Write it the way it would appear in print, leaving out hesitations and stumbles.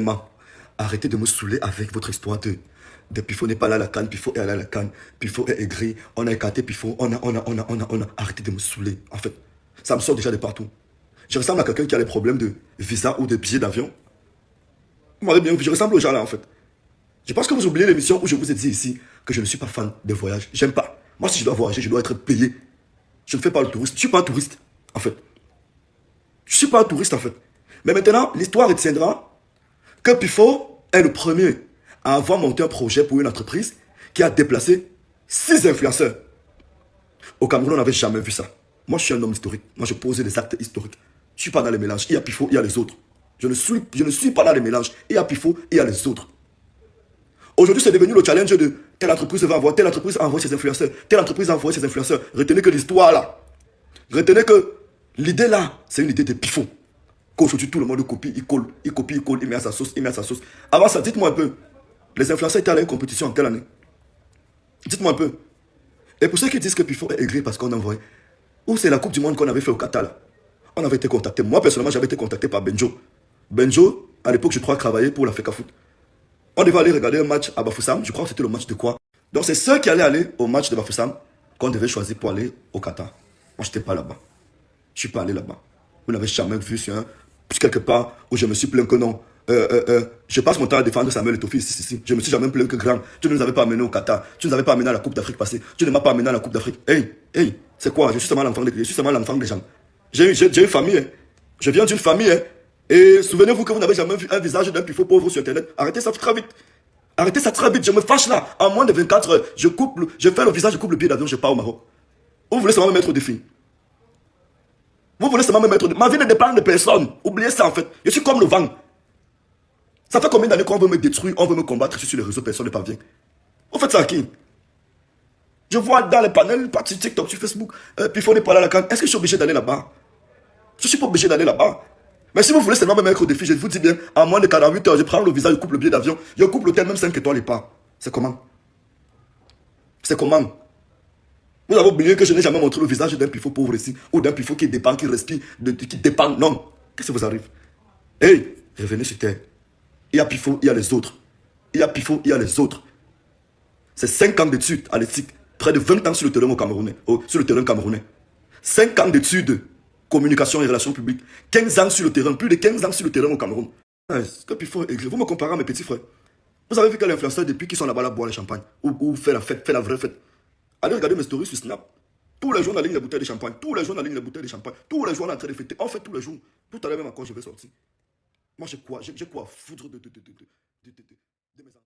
Maman, arrêtez de me saouler avec votre histoire de Pifo n'est pas là à la canne, Pifo est allé à la canne, Pifo est aigri, on a écarté Pifo, on a. Arrêtez de me saouler, en fait. Ça me sort déjà de partout. Je ressemble à quelqu'un qui a des problèmes de visa ou de billets d'avion. Vous m'avez bien vu, je ressemble aux gens là, en fait. Je pense que vous oubliez l'émission où je vous ai dit ici que je ne suis pas fan de voyage. J'aime pas. Moi, si je dois voyager, je dois être payé. Je ne fais pas le touriste. Je ne suis pas un touriste, en fait. Je ne suis pas un touriste, en fait. Mais maintenant, l'histoire retiendra que Pifo est le premier à avoir monté un projet pour une entreprise qui a déplacé 6 influenceurs. Au Cameroun, on n'avait jamais vu ça. Moi, je suis un homme historique. Moi, je pose des actes historiques. Je ne suis pas dans les mélanges. Il y a Pifo, il y a les autres. Je ne suis pas dans les mélanges. Il y a Pifo, il y a les autres. Aujourd'hui, c'est devenu le challenge de telle entreprise va envoyer, telle entreprise envoie ses influenceurs, telle entreprise envoie ses influenceurs. Retenez que l'histoire là, retenez que l'idée là, c'est une idée de Pifo. Qu'aujourd'hui, tout le monde copie, il colle, il copie, il colle, il met à sa sauce, il met à sa sauce. Avant ça, dites-moi un peu, les influenceurs étaient allés à une compétition en quelle année? Dites-moi un peu. Et pour ceux qui disent que Pifo est aigri parce qu'on envoie, où c'est la Coupe du Monde qu'on avait fait au Qatar là? On avait été contacté. Moi, personnellement, j'avais été contacté par Benjo. Benjo, à l'époque, je crois, travaillait pour la FECA Foot. On devait aller regarder un match à Bafoussam. Je crois que c'était le match de quoi? Donc, c'est ceux qui allaient aller au match de Bafoussam qu'on devait choisir pour aller au Qatar. Moi, je n'étais pas là-bas. Je ne suis pas allé là-bas. Vous n'avez jamais vu sur quelque part où je me suis plaint que non. Je passe mon temps à défendre Samuel Etofi. Si. Je ne me suis jamais plaint que grand. Tu ne nous avais pas amené au Qatar. Tu ne nous avais pas amené à la Coupe d'Afrique passée. Tu ne m'as pas amené à la Coupe d'Afrique. Hey, c'est quoi? Je suis seulement l'enfant des gens. J'ai une famille. Hein. Je viens d'une famille. Hein. Et souvenez-vous que vous n'avez jamais vu un visage d'un pifo pauvre sur Internet. Arrêtez ça très vite. Arrêtez ça très vite. Je me fâche là. En moins de 24 heures, je fais le visage, je coupe le billet d'avion, je pars au Maroc. Vous voulez seulement me mettre au défi. Vous voulez seulement me mettre au défi. Ma vie ne dépend de personne. Oubliez ça en fait. Je suis comme le vent. Ça fait combien d'années qu'on veut me détruire, on veut me combattre sur les réseaux, personne ne parvient. Vous faites ça à qui? Je vois dans les panels, sur TikTok, sur Facebook, Pifo n'est pas là à la canne. Est-ce que je suis obligé d'aller là-bas? Je ne suis pas obligé d'aller là-bas. Mais si vous voulez seulement me mettre au défi, je vous dis bien, en moins de 48 heures, je prends le visa, je coupe le billet d'avion, je coupe l'hôtel, même 5 étoiles et pas. C'est comment? C'est comment? Vous avez oublié que je n'ai jamais montré le visage d'un pifo pauvre ici, ou d'un pifo qui dépend, qui respire, qui dépend. Non. Qu'est-ce qui vous arrive? Hey, revenez sur terre. Il y a Pifo, il y a les autres. Il y a Pifo, il y a les autres. C'est 5 ans d'études à l'éthique, près de 20 ans sur le terrain camerounais. 5 ans d'études, communication et relations publiques. 15 ans sur le terrain, plus de 15 ans sur le terrain au Cameroun. Que Pifo est aigri. Vous me comparez à mes petits frères. Vous avez vu quel influenceur depuis qu'ils sont là-bas là boire le champagne ou fait la fête, fait la vraie fête. Allez regarder mes stories sur Snap. Tous les jours on aligne les bouteilles de champagne. Tous les jours on aligne les bouteilles de champagne. Tous les jours on est en train de fêter. On fait tous les jours. Tout à l'heure même encore je vais sortir. Moi j'ai quoi à foutre de